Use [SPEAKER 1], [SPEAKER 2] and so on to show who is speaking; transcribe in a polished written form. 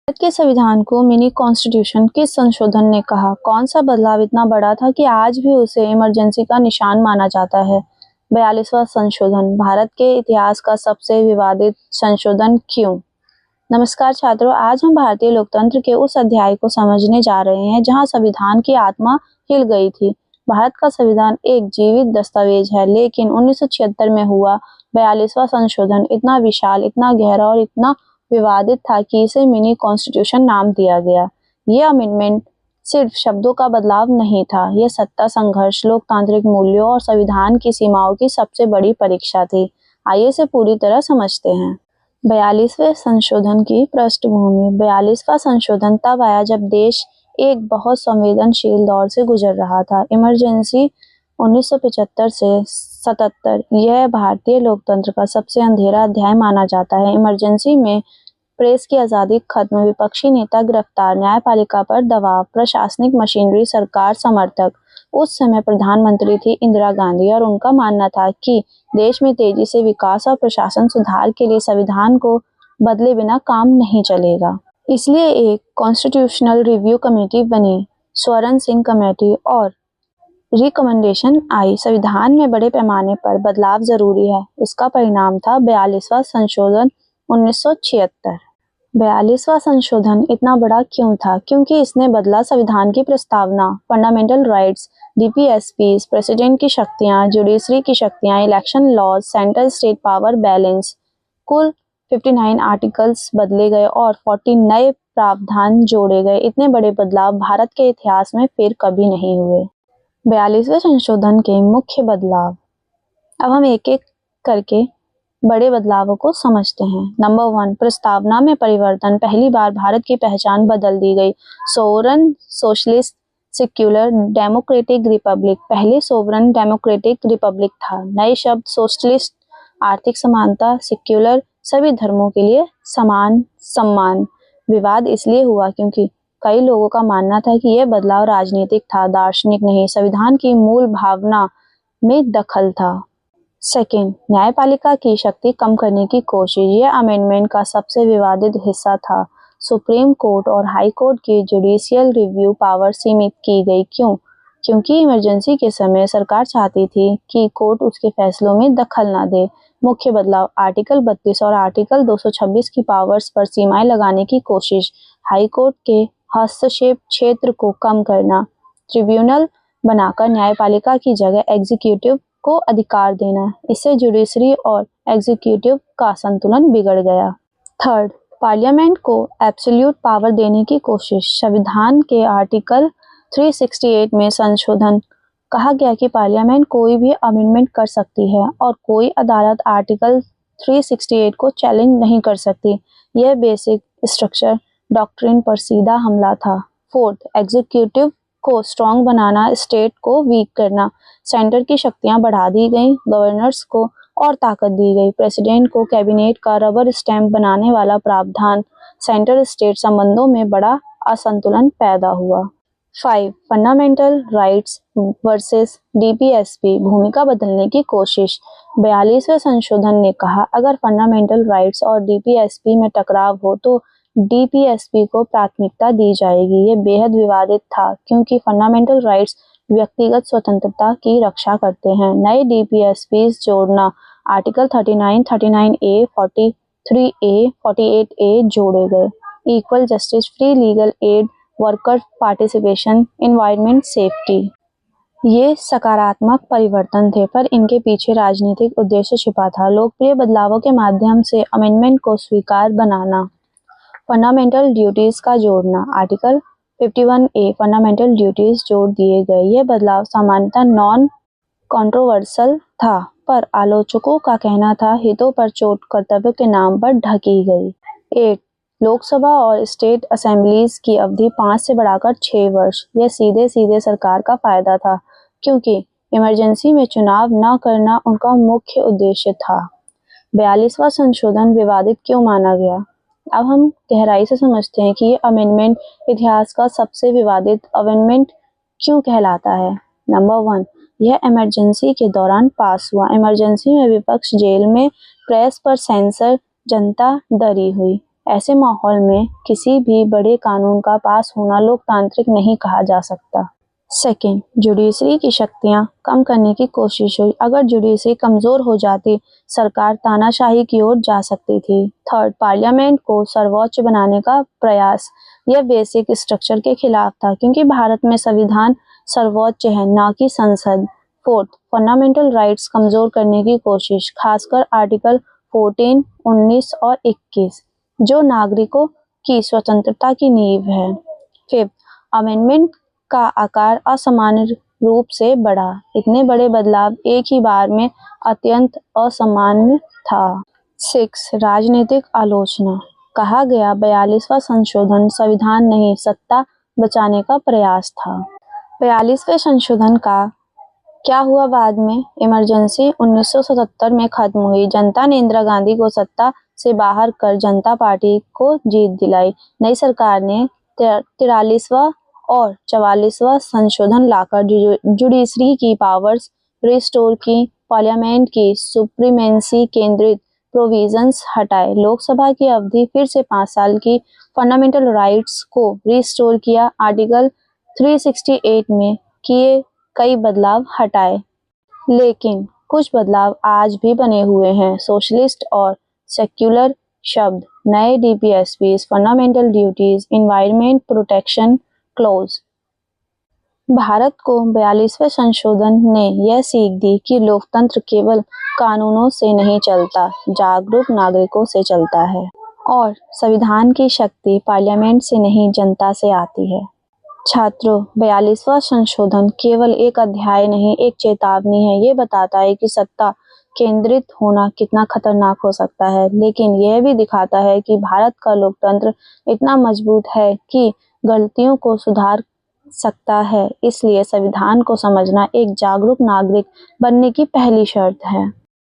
[SPEAKER 1] भारत के संविधान को मिनी कॉन्स्टिट्यूशन किस संशोधन ने कहा? कौन सा बदलाव इतना बड़ा था कि आज भी उसे इमरजेंसी का निशान माना जाता है? 42वां संशोधन भारत के इतिहास का सबसे विवादित संशोधन क्यों? नमस्कार छात्रों, आज हम भारतीय लोकतंत्र के उस अध्याय को समझने जा रहे हैं जहां संविधान की आत्मा हिल गई थी। भारत का संविधान एक जीवित दस्तावेज है, लेकिन 1976 में हुआ 42वां संशोधन इतना विशाल, इतना गहरा और इतना विवादित था कि इसे मिनी कॉन्स्टिट्यूशन नाम दिया गया। ये अमेंडमेंट सिर्फ शब्दों का बदलाव नहीं था, यह सत्ता संघर्ष, लोकतांत्रिक मूल्यों और संविधान की सीमाओं की सबसे बड़ी परीक्षा थी। आइए इसे पूरी तरह समझते हैं। 42वें संशोधन की पृष्ठभूमि। 42वां संशोधन तब आया जब देश एक बहुत संवेदनशील दौर से गुजर रहा था। इमरजेंसी 1975 से 77 यह भारतीय लोकतंत्र का सबसे अंधेरा अध्याय माना जाता है। इमरजेंसी में प्रेस की आज़ादी खत्म, विपक्षी नेता गिरफ्तार, न्यायपालिका पर दबाव, प्रशासनिक मशीनरी सरकार समर्थक। उस समय प्रधानमंत्री थी इंदिरा गांधी और उनका मानना था कि देश में तेजी से विकास और प्रशासन सुधार के लिए संविधान को बदले बिना काम नहीं चलेगा। इसलिए एक कॉन्स्टिट्यूशनल रिव्यू कमेटी बनी, स्वर्ण सिंह कमेटी, और रिकमेंडेशन आई, संविधान में बड़े पैमाने पर बदलाव जरूरी है। इसका परिणाम था 42वां संशोधन 1976। 42वां संशोधन इतना बड़ा क्यों था? क्योंकि इसने बदला संविधान की प्रस्तावना, फंडामेंटल राइट्स, डीपीएसपीज, प्रेसिडेंट की शक्तियां, जुडिशरी की शक्तियां, election laws, central state power balance. कुल 59 आर्टिकल्स बदले गए और 40 नए प्रावधान जोड़े गए। इतने बड़े बदलाव भारत के इतिहास में फिर कभी नहीं हुए। 42वें संशोधन के मुख्य बदलाव। अब हम एक एक करके बड़े बदलावों को समझते हैं। नंबर 1, प्रस्तावना में परिवर्तन। पहली बार भारत की पहचान बदल दी गई। Sovereign, socialist, secular, democratic Republic. पहले सोवरन डेमोक्रेटिक रिपब्लिक था। नए शब्द सोशलिस्ट, आर्थिक समानता, सेक्युलर, सभी धर्मों के लिए समान सम्मान। विवाद इसलिए हुआ क्योंकि कई लोगों का मानना था कि यह बदलाव राजनीतिक था, दार्शनिक नहीं। संविधान की मूल भावना में दखल था। सेकेंड, न्यायपालिका की शक्ति कम करने की कोशिश। यह अमेंडमेंट का सबसे विवादित हिस्सा था। सुप्रीम कोर्ट और हाई कोर्ट की जुडिशियल रिव्यू पावर सीमित की गई। क्यों? क्योंकि इमरजेंसी के समय सरकार चाहती थी कि कोर्ट उसके फैसलों में दखल न दे। मुख्य बदलाव, आर्टिकल 32 और आर्टिकल 226 की पावर्स पर सीमाएं लगाने की कोशिश। हाई कोर्ट के हस्तक्षेप क्षेत्र को कम करना। ट्रिब्यूनल बनाकर न्यायपालिका की जगह एग्जीक्यूटिव को अधिकार देना। इससे जुडिशरी और एग्जीक्यूटिव का संतुलन बिगड़ गया। थर्ड, पार्लियामेंट को एब्सोल्यूट पावर देने की कोशिश। संविधान के आर्टिकल 368 में संशोधन कहा गया कि पार्लियामेंट कोई भी अमेंडमेंट कर सकती है और कोई अदालत आर्टिकल 368 को चैलेंज नहीं कर सकती। यह बेसिक स्ट्रक्चर डॉक्ट्रिन पर सीधा हमला था। फोर्थ, एग्जीक्यूटिव को स्ट्रॉन्ग बनाना, स्टेट को वीक करना। सेंटर की शक्तियां बढ़ा दी गई, गवर्नर्स को और ताकत दी गई। प्रेसिडेंट को कैबिनेट का रबर स्टैंप बनाने वाला प्रावधान। सेंटर स्टेट संबंधों में बड़ा असंतुलन पैदा हुआ। 5, फंडामेंटल राइट्स वर्सेस डीपीएसपी, भूमिका बदलने की कोशिश। 42वें संशोधन ने कहा, अगर फंडामेंटल राइट्स और डीपीएसपी में टकराव हो तो डीपीएसपी को प्राथमिकता दी जाएगी। ये बेहद विवादित था क्योंकि फंडामेंटल राइट्स व्यक्तिगत स्वतंत्रता की रक्षा करते हैं। नए डीपीएसपीज जोड़ना, आर्टिकल 39, 39A, 43A, 48A जोड़े गए। Equal justice, free legal aid, worker participation, environment safety. ये सकारात्मक परिवर्तन थे, पर इनके पीछे राजनीतिक उद्देश्य छिपा था। लोकप्रिय बदलावों के माध्यम से अमेंडमेंट को स्वीकार बनाना। फंडामेंटल ड्यूटीज का जोड़ना, आर्टिकल 51A, फंडामेंटल ड्यूटीज जोड़ दिए गए। यह बदलाव सामान्यतः नॉन कंट्रोवर्शियल था, पर आलोचकों का कहना था हितों पर चोट कर्तव्य के नाम पर ढकी गई। 8, लोकसभा और स्टेट असेंबलीज की अवधि 5 से बढ़ाकर 6 वर्ष। यह सीधे सीधे सरकार का फायदा था क्योंकि इमरजेंसी में चुनाव न करना उनका मुख्य उद्देश्य था। 42वां संशोधन विवादित क्यों माना गया? अब हम गहराई से समझते हैं कि ये अमेंडमेंट इतिहास का सबसे विवादित अमेंडमेंट क्यों कहलाता है। नंबर 1, यह इमरजेंसी के दौरान पास हुआ। इमरजेंसी में विपक्ष जेल में, प्रेस पर सेंसर, जनता डरी हुई। ऐसे माहौल में किसी भी बड़े कानून का पास होना लोकतांत्रिक नहीं कहा जा सकता। सेकेंड, जुडिशरी की शक्तियां कम करने की कोशिश हुई। अगर जुडिशरी कमजोर हो जाती, सरकार तानाशाही की ओर जा सकती थी। थर्ड, पार्लियामेंट को सर्वोच्च बनाने का प्रयास यह बेसिक स्ट्रक्चर के खिलाफ था, क्योंकि भारत में संविधान सर्वोच्च है, न कि संसद। फोर्थ, फंडामेंटल राइट्स कमजोर करने की कोशिश, खासकर आर्टिकल 14, 19 और 21, जो नागरिकों की स्वतंत्रता की नींव है। फिफ्थ, अमेंडमेंट का आकार असामान्य रूप से बढ़ा। इतने बड़े बदलाव एक ही बार में अत्यंत असामान्य था। 6, राजनीतिक आलोचना। कहा गया 42वां संशोधन संविधान नहीं, सत्ता बचाने का प्रयास था। 42वें संशोधन का क्या हुआ बाद में? इमरजेंसी 1977 में खत्म हुई। जनता ने इंदिरा गांधी को सत्ता से बाहर कर जनता पार्टी को जीत दिलाई। नई सरकार ने 43वां और 44वां संशोधन लाकर जुडिशरी की पावर्स रिस्टोर की, पार्लियामेंट की सुप्रीमेंसी केंद्रित प्रोविजंस हटाए, लोकसभा की अवधि फिर से 5 साल की, फंडामेंटल राइट्स को रिस्टोर किया, आर्टिकल 368 में किए कई बदलाव हटाए। लेकिन कुछ बदलाव आज भी बने हुए हैं। सोशलिस्ट और सेक्युलर शब्द, नए DPSPs, fundamental duties, environment protection clause. Bharat को 42वें संशोधन ने यह सीख दी कि लोकतंत्र केवल कानूनों से नहीं चलता, जागरूक नागरिकों से चलता है, और संविधान की शक्ति पार्लियामेंट से नहीं, जनता से आती है। छात्रों, 42वां संशोधन केवल एक अध्याय नहीं, एक चेतावनी है। ये बताता है कि सत्ता केंद्रित होना कितना खतरनाक हो सकता है, लेकिन यह भी दिखाता है कि भारत का लोकतंत्र इतना मजबूत है कि गलतियों को सुधार सकता है। इसलिए संविधान को समझना एक जागरूक नागरिक बनने की पहली शर्त है।